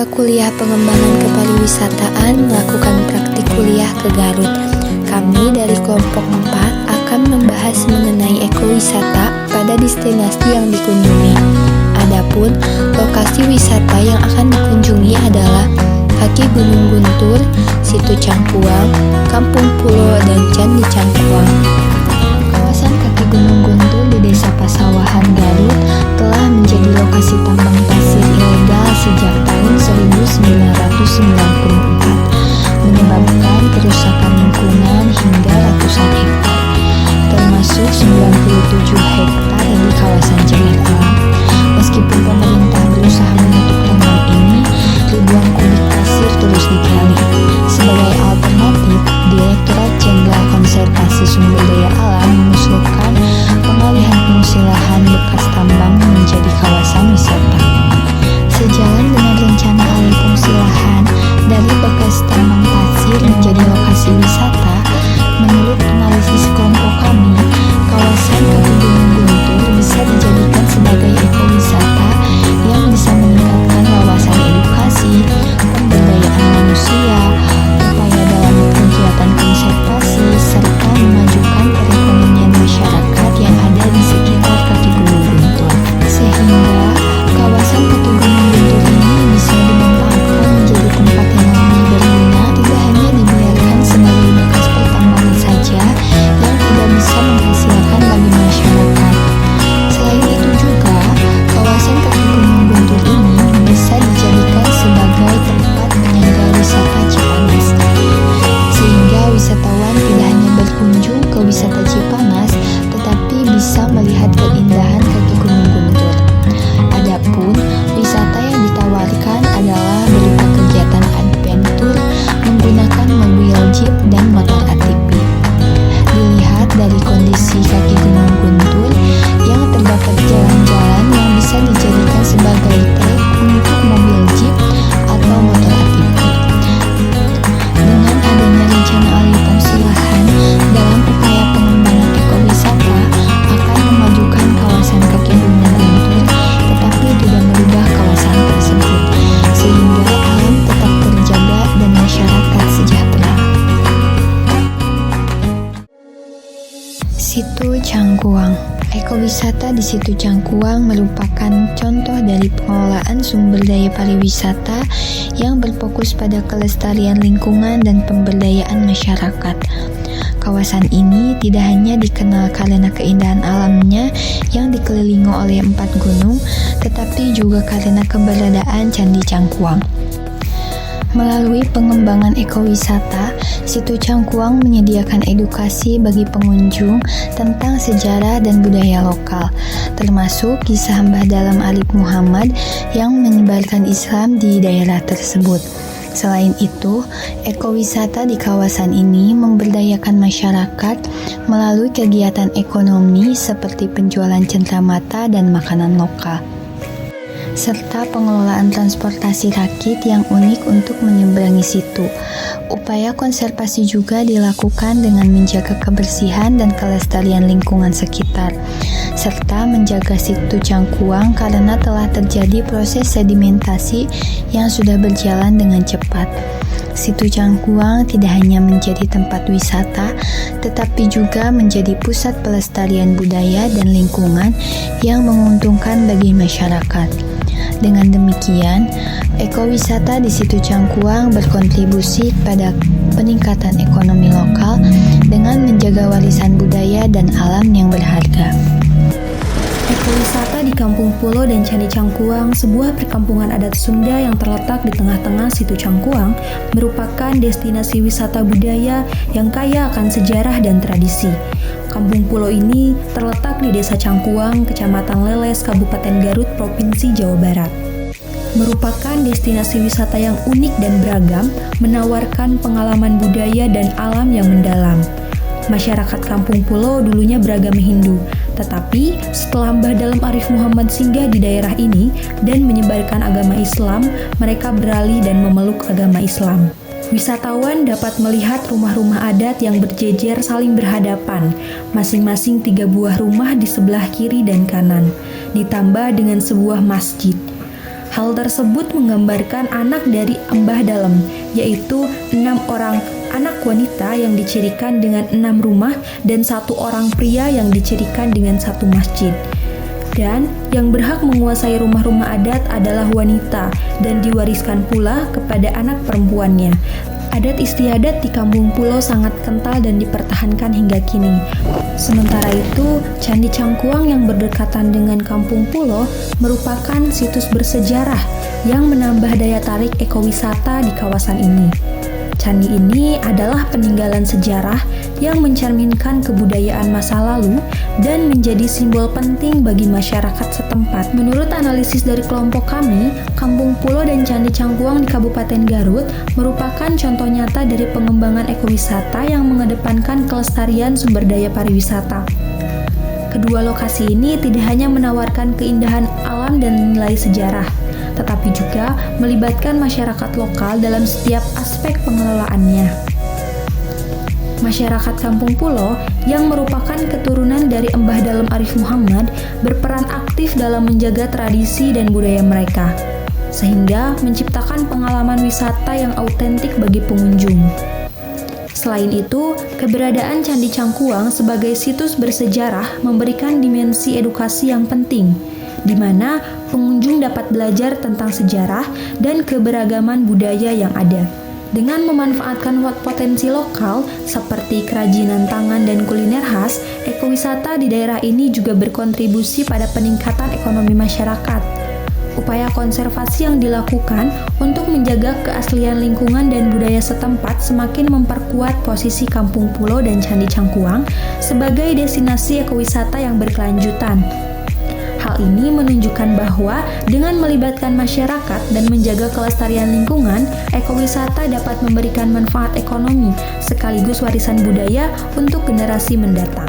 mata kuliah pengembangan kepariwisataan melakukan praktik kuliah ke Garut. Kami dari kelompok 4 akan membahas mengenai ekowisata pada destinasi yang dikunjungi. Adapun lokasi wisata yang akan dikunjungi adalah kaki Gunung Guntur, Situ Cangkuang, Kampung Pulo, dan Candi Cangkuang. Kawasan kaki Gunung Guntur di Desa Pasawahan, Garut telah menjadi lokasi tambang pasir ilegal sejak tahun 1994, menyebabkan kerusakan lingkungan hingga ratusan hektar, termasuk 97 hektar di kawasan Jakarta. Meskipun pemerintah berusaha menutup tambang ini, ribuan kubik pasir terus digali. Sebagai alternatif, Direktorat Jenderal Konservasi Sumber Daya Alam mengusulkan pengalihan fungsi lahan bekas tambang menjadi kawasan wisata. Sejalan dengan rencana alih fungsi lahan dari bekas tambang pasir menjadi lokasi wisata, menurut analisis kelompok kami, kawasan kaki Gunung Guntur bisa dijadikan sebagai ekowisata yang bisa meningkatkan wawasan edukasi, pemberdayaan manusia, upaya dalam kegiatan konservasi, serta memajukan perekonomian masyarakat yang ada di sekitar kaki Gunung Guntur. Sehingga kawasan kaki Gunung Guntur ini bisa dimanfaatkan menjadi tempat yang lebih berguna, tidak hanya dibiarkan sebagai bekas pertambangan saja yang tidak bisa menghasilkan bagi masyarakat. Selain itu juga, kawasan kaki Gunung Guntur ini bisa dijadikan sebagai tempat penyangga wisata Cipanas, sehingga wisatawan tidak hanya berkunjung ke wisata Cipanas, tetapi bisa melihat keindahan kaki Gunung Guntur. Adapun wisata yang ditawarkan adalah berupa kegiatan adventure menggunakan mobil jeep dan motor ATV. Dilihat dari kondisi kaki Gunung Guntur yang terdapat jalan-jalan yang bisa dijadikan sebagai trek untuk mobil jeep atau motor ATV. Dengan adanya rencana alih fungsi lahan dalam upaya pengembangan ekowisata akan memajukan kawasan kaki Gunung Guntur, tetapi tidak merubah kawasan tersebut, sehingga alam tetap terjaga dan masyarakat sejahtera. Situ Cangkuang. Ekowisata di Situ Cangkuang merupakan contoh dari pengelolaan sumber daya pariwisata yang berfokus pada kelestarian lingkungan dan pemberdayaan masyarakat. Kawasan ini tidak hanya dikenal karena keindahan alamnya yang dikelilingi oleh 4 gunung, tetapi juga karena keberadaan Candi Cangkuang. Melalui pengembangan ekowisata, Situ Cangkuang menyediakan edukasi bagi pengunjung tentang sejarah dan budaya lokal, termasuk kisah Mbah Dalam Arif Muhammad yang menyebarkan Islam di daerah tersebut. Selain itu, ekowisata di kawasan ini memberdayakan masyarakat melalui kegiatan ekonomi seperti penjualan cenderamata dan makanan lokal, serta pengelolaan transportasi rakit yang unik untuk menyeberangi situ. Upaya konservasi juga dilakukan dengan menjaga kebersihan dan kelestarian lingkungan sekitar, serta menjaga Situ Cangkuang karena telah terjadi proses sedimentasi yang sudah berjalan dengan cepat. Situ Cangkuang tidak hanya menjadi tempat wisata, tetapi juga menjadi pusat pelestarian budaya dan lingkungan yang menguntungkan bagi masyarakat. Dengan demikian, ekowisata di Situ Cangkuang berkontribusi pada peningkatan ekonomi lokal dengan menjaga warisan budaya dan alam yang berharga. Ekowisata di Kampung Pulo dan Candi Cangkuang, sebuah perkampungan adat Sunda yang terletak di tengah-tengah Situ Cangkuang, merupakan destinasi wisata budaya yang kaya akan sejarah dan tradisi. Kampung Pulo ini terletak di Desa Cangkuang, Kecamatan Leles, Kabupaten Garut, Provinsi Jawa Barat. Merupakan destinasi wisata yang unik dan beragam, menawarkan pengalaman budaya dan alam yang mendalam. Masyarakat Kampung Pulo dulunya beragama Hindu, tetapi setelah Mbah Dalam Arif Muhammad singgah di daerah ini dan menyebarkan agama Islam, mereka beralih dan memeluk agama Islam. Wisatawan dapat melihat rumah-rumah adat yang berjejer saling berhadapan, masing-masing 3 buah rumah di sebelah kiri dan kanan, ditambah dengan sebuah masjid. Hal tersebut menggambarkan anak dari Mbah Dalem, yaitu 6 orang anak wanita yang dicirikan dengan 6 rumah dan 1 orang pria yang dicirikan dengan 1 masjid. Dan yang berhak menguasai rumah-rumah adat adalah wanita dan diwariskan pula kepada anak perempuannya. Adat istiadat di Kampung Pulo sangat kental dan dipertahankan hingga kini. Sementara itu, Candi Cangkuang yang berdekatan dengan Kampung Pulo merupakan situs bersejarah yang menambah daya tarik ekowisata di kawasan ini. Candi ini adalah peninggalan sejarah yang mencerminkan kebudayaan masa lalu dan menjadi simbol penting bagi masyarakat setempat. Menurut analisis dari kelompok kami, Kampung Pulo dan Candi Cangkuang di Kabupaten Garut merupakan contoh nyata dari pengembangan ekowisata yang mengedepankan kelestarian sumber daya pariwisata. Kedua lokasi ini tidak hanya menawarkan keindahan alam dan nilai sejarah, tetapi juga melibatkan masyarakat lokal dalam setiap aspek pengelolaannya. Masyarakat Kampung Pulo yang merupakan keturunan dari Mbah Dalem Arif Muhammad berperan aktif dalam menjaga tradisi dan budaya mereka, sehingga menciptakan pengalaman wisata yang autentik bagi pengunjung. Selain itu, keberadaan Candi Cangkuang sebagai situs bersejarah memberikan dimensi edukasi yang penting, di mana pengunjung dapat belajar tentang sejarah dan keberagaman budaya yang ada. Dengan memanfaatkan potensi lokal seperti kerajinan tangan dan kuliner khas, ekowisata di daerah ini juga berkontribusi pada peningkatan ekonomi masyarakat. Upaya konservasi yang dilakukan untuk menjaga keaslian lingkungan dan budaya setempat semakin memperkuat posisi Kampung Pulo dan Candi Cangkuang sebagai destinasi ekowisata yang berkelanjutan. Hal ini menunjukkan bahwa dengan melibatkan masyarakat dan menjaga kelestarian lingkungan, ekowisata dapat memberikan manfaat ekonomi sekaligus warisan budaya untuk generasi mendatang.